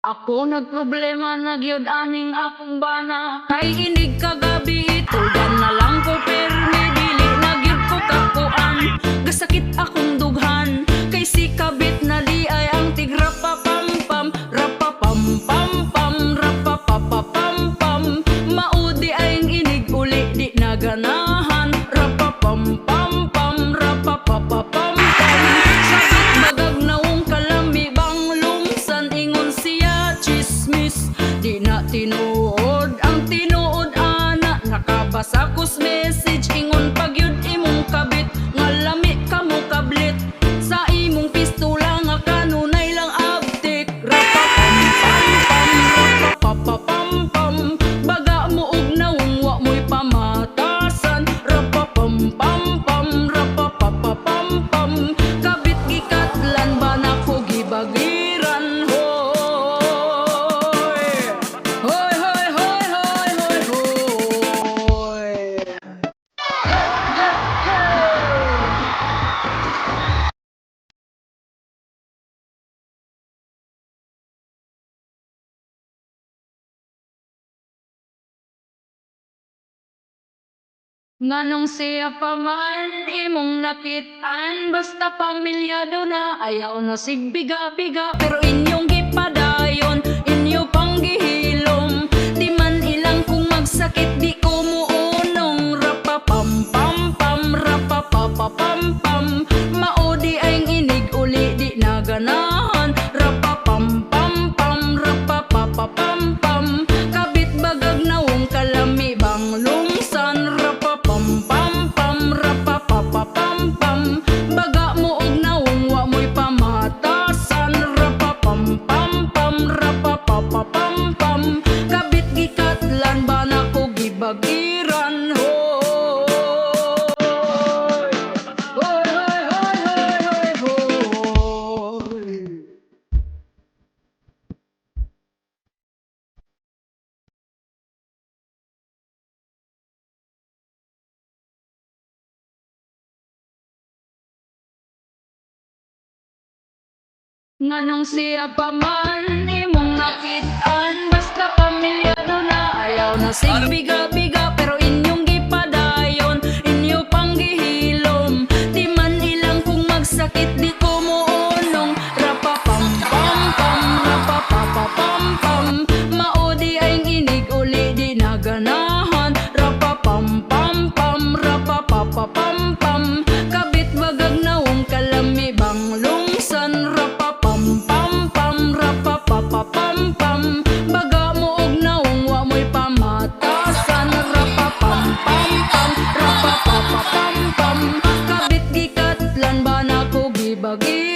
Ako nagproblema na gyud aning akong bana. Kay inig kagabi itugan na lang ko permi dili na gyud ko kakuan. Gasakit akong dughan kay si kabit na di ay ang tigra pa pam pam rapa pam pam pam rapa pa pa pam pam. Maudi ay ang inig uli di na ganahan rapa pam pam pam rapa pa pa pam pam. Sakit bagag naong kalami bang lumsan ingon siya chismis di na tinuod ang tinuod ana nakabasa kus message ingon pagyud imong kabit nga lami kamo kablit sa imong pistola nga kanunay lang abtik rapa pam pam pam rapa pa pa pam pam baga mo og nawong wa mo'y pamatasan rapa pam pam pam rapa pa pa pam pam kabit gikatlan ba nako gibagiran hoy hoy hoy hoy hoy hoy. Nganong siya pa man imong nakitaan basta pamilyado na ayaw na sigbiga-biga pero inyong gipadayon inyo pang gihilom di man ilang kung magsakit di ko muunong rapa pam pam pam rapa pa pa pam pam maudi ay inig uli di na ganahan rapa pam pam pam rapa pa pa pam pam kabit bagag nawong kalami bang lumsan rapa pam pam pam rapa pa pa pam pam baga mo og nawong wa mo'y pamatasan rapa pam pam pam rapa pa pa pam pam kabit gikatlan ba nako gibagiran hoy hoy hoy hoy hoy hoy. Nganong siya pa man imong nakitaan basta pamilyado na ayaw na sigbiga-biga pero inyong gipadayon inyo pang gihilom di man ilang kung magsakit di ko muunong rapa pam pam pam rapa pa pa pam pam maudi ay inig uli di na ganahan rapa pam pam pam rapa pa pa pam pam kabit bagag nawong kalami bang lumsan rapa pam pam pam rapa pa pa pam pam baga mo og nawong wa mo'y pamatasan rapa pam pam pam rapa pa pa pam pam kabit gikatlan ba nako gibagi